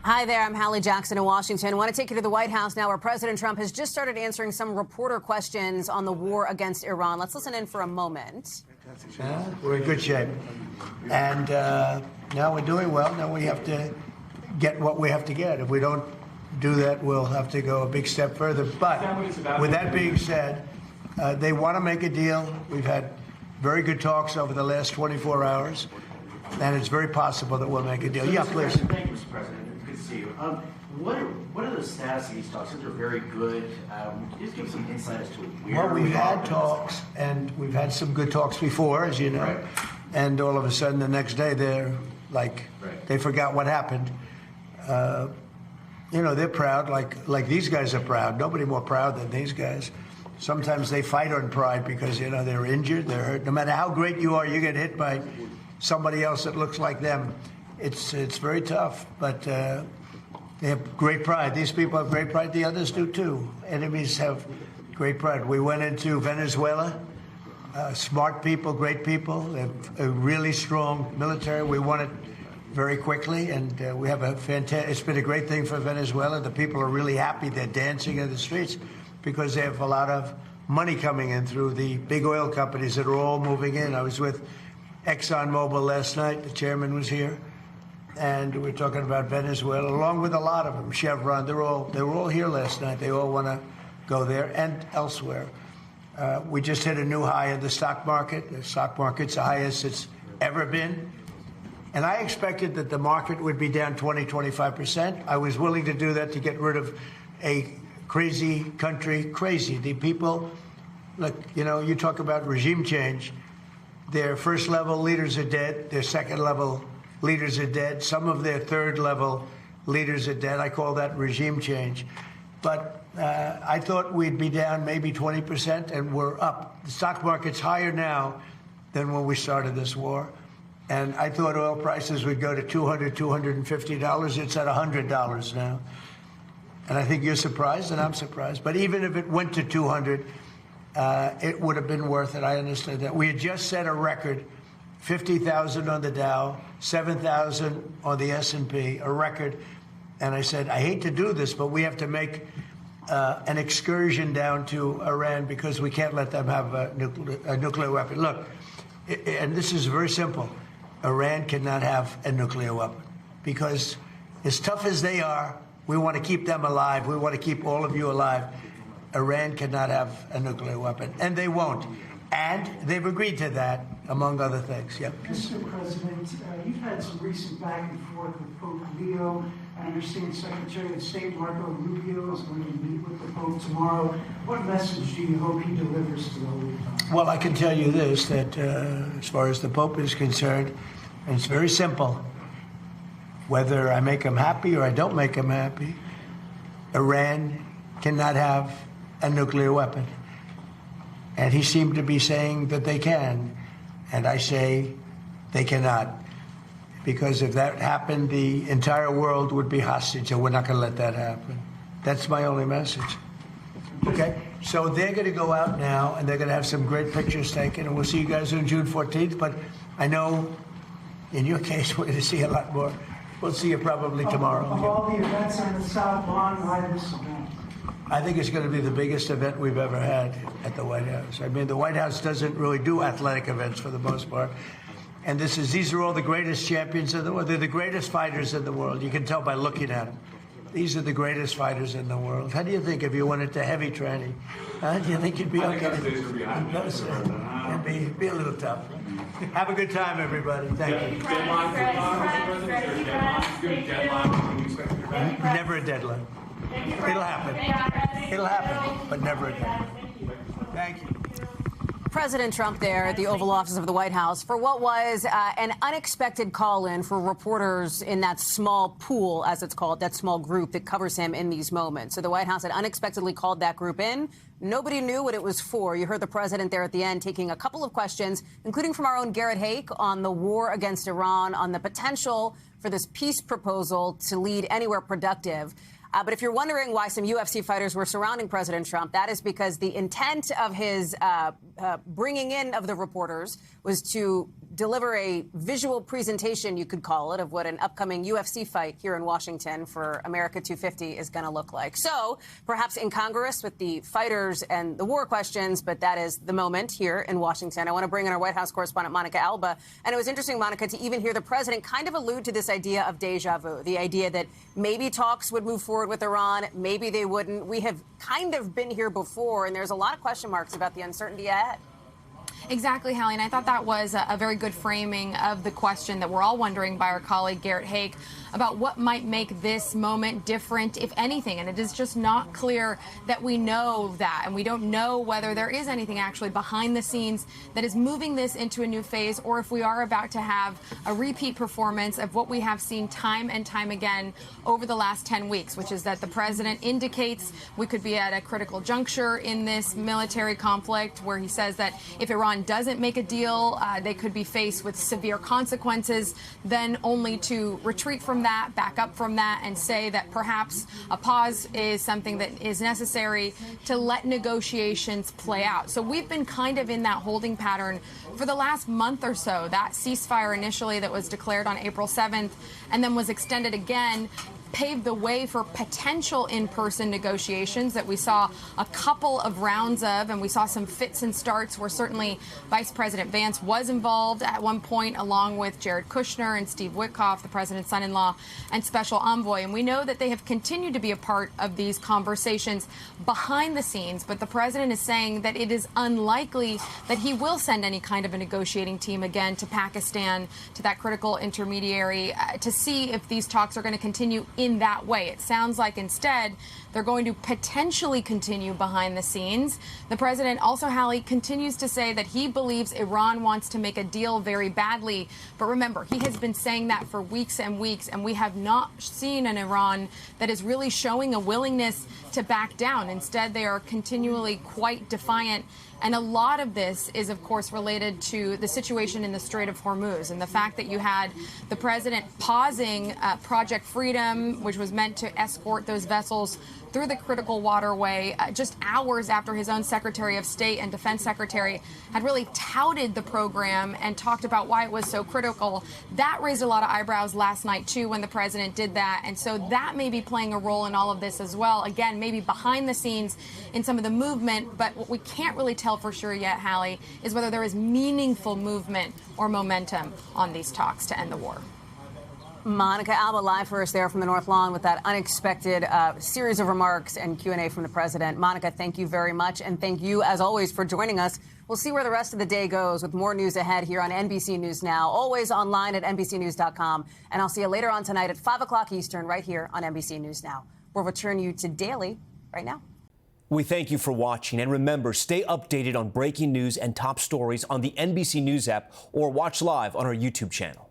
Hi there, I'm Hallie Jackson in Washington. I want to take you to the White House now, where President Trump has just started answering some reporter questions on the war against Iran. Let's listen in for a moment. We're in good shape. And now we're doing well. Now we have to get what we have to get. If we don't do that, we'll have to go a big step further. But with that being said, they want to make a deal. We've had very good talks over the last 24 hours, and it's very possible that we'll make a deal. Yeah, please. Thank you, Mr. President. It's good to see you. What are the status of these talks? They're very good. Just give some insight as to where we've had talks, and we've had some good talks before, as you know. Right. And all of a sudden, the next day, they're like, they forgot what happened. You know, they're proud, like these guys are proud. Nobody more proud than these guys. Sometimes they fight on pride because, you know, they're injured, they're hurt. No matter how great you are, you get hit by somebody else that looks like them. It's very tough, but they have great pride. These people have great pride. The others do, too. Enemies have great pride. We went into Venezuela. Smart people, great people. They have a really strong military. We won it very quickly, and we have a fantastic. It's been a great thing for Venezuela. The people are really happy. They're dancing in the streets because they have a lot of money coming in through the big oil companies that are all moving in. I was with ExxonMobil last night. The chairman was here, and we were talking about Venezuela, along with a lot of them. Chevron. They were all here last night. They all want to go there and elsewhere. We just hit a new high in the stock market. The stock market's the highest it's ever been. And I expected that the market would be down 20–25%. I was willing to do that to get rid of a crazy country. Crazy. The people, look, you know, you talk about regime change. Their first-level leaders are dead. Their second-level leaders are dead. Some of their third-level leaders are dead. I call that regime change. But I thought we'd be down maybe 20%, and we're up. The stock market's higher now than when we started this war. And I thought oil prices would go to $200, $250. It's at $100 now. And I think you're surprised, and I'm surprised. But even if it went to 200, it would have been worth it. I understand that. We had just set a record, 50,000 on the Dow, 7,000 on the S&P, a record. And I said, I hate to do this, but we have to make an excursion down to Iran because we can't let them have a nuclear weapon. Look, and this is very simple. Iran cannot have a nuclear weapon because as tough as they are, we want to keep them alive. We want to keep all of you alive. Iran cannot have a nuclear weapon, and they won't. And they've agreed to that, among other things. Yep. Mr. President, you've had some recent back and forth with Pope Leo. I understand Secretary of State Marco Rubio is going to meet with the Pope tomorrow. What message do you hope he delivers to the Holy Father? Well, I can tell you this, that as far as the Pope is concerned, it's very simple. Whether I make him happy or I don't make him happy, Iran cannot have a nuclear weapon. And he seemed to be saying that they can. And I say they cannot. Because if that happened, the entire world would be hostage, and we're not going to let that happen. That's my only message. Okay? So they're going to go out now, and they're going to have some great pictures taken, and we'll see you guys on June 14th. But I know in your case, we're going to see a lot more. We'll see you probably tomorrow. Of all the events on the South Lawn, why this event? I think it's going to be the biggest event we've ever had at the White House. I mean, the White House doesn't really do athletic events for the most part. And these are all the greatest champions in the world. They're the greatest fighters in the world. You can tell by looking at them. These are the greatest fighters in the world. How do you think if you went into heavy training? Do you think you'd be okay? It'd be a little tough. Have a good time, everybody. Thank you. Never a deadline. It'll happen. It'll happen, but never a deadline. Thank you. President Trump there at the Oval Office of the White House for what was an unexpected call-in for reporters in that small pool, as it's called, that small group that covers him in these moments. So the White House had unexpectedly called that group in. Nobody knew what it was for. You heard the president there at the end taking a couple of questions, including from our own Garrett Haake, on the war against Iran, on the potential for this peace proposal to lead anywhere productive. But if you're wondering why some UFC fighters were surrounding President Trump, that is because the intent of his bringing in of the reporters was to deliver a visual presentation, you could call it, of what an upcoming UFC fight here in Washington for America 250 is going to look like. So perhaps incongruous with the fighters and the war questions, but that is the moment here in Washington. I want to bring in our White House correspondent, Monica Alba. And it was interesting, Monica, to even hear the president kind of allude to this idea of deja vu, the idea that maybe talks would move forward with Iran, maybe they wouldn't. We have kind of been here before, and there's a lot of question marks about the uncertainty ahead. Exactly, Hallie, and I thought that was a very good framing of the question that we're all wondering by our colleague Garrett Haake about what might make this moment different, if anything. And it is just not clear that we know that, and we don't know whether there is anything actually behind the scenes that is moving this into a new phase, or if we are about to have a repeat performance of what we have seen time and time again over the last 10 weeks, which is that the president indicates we could be at a critical juncture in this military conflict, where he says that if Iran doesn't make a deal, they could be faced with severe consequences, then only to retreat from that, back up from that, and say that perhaps a pause is something that is necessary to let negotiations play out. So we've been kind of in that holding pattern for the last month or so. That ceasefire initially that was declared on April 7th and then was extended again paved the way for potential in-person negotiations that we saw a couple of rounds of, and we saw some fits and starts where certainly Vice President Vance was involved at one point, along with Jared Kushner and Steve Witkoff, the president's son-in-law and special envoy. And we know that they have continued to be a part of these conversations behind the scenes, but the president is saying that it is unlikely that he will send any kind of a negotiating team again to Pakistan, to that critical intermediary, to see if these talks are going to continue in that way. It sounds like instead they're going to potentially continue behind the scenes. The president also, Hallie, continues to say that he believes Iran wants to make a deal very badly. But remember, he has been saying that for weeks and weeks, and we have not seen an Iran that is really showing a willingness to back down. Instead, they are continually quite defiant. And a lot of this is, of course, related to the situation in the Strait of Hormuz and the fact that you had the president pausing Project Freedom, which was meant to escort those vessels through the critical waterway just hours after his own Secretary of State and Defense Secretary had really touted the program and talked about why it was so critical. That raised a lot of eyebrows last night, too, when the president did that. And so that may be playing a role in all of this as well. Again, maybe behind the scenes in some of the movement. But what we can't really tell for sure yet, Hallie, is whether there is meaningful movement or momentum on these talks to end the war. Monica Alba live for us there from the North Lawn with that unexpected series of remarks and Q&A from the president. Monica, thank you very much. And thank you, as always, for joining us. We'll see where the rest of the day goes with more news ahead here on NBC News Now, always online at NBCNews.com. And I'll see you later on tonight at 5 o'clock Eastern right here on NBC News Now. We'll return you to Daily right now. We thank you for watching. And remember, stay updated on breaking news and top stories on the NBC News app or watch live on our YouTube channel.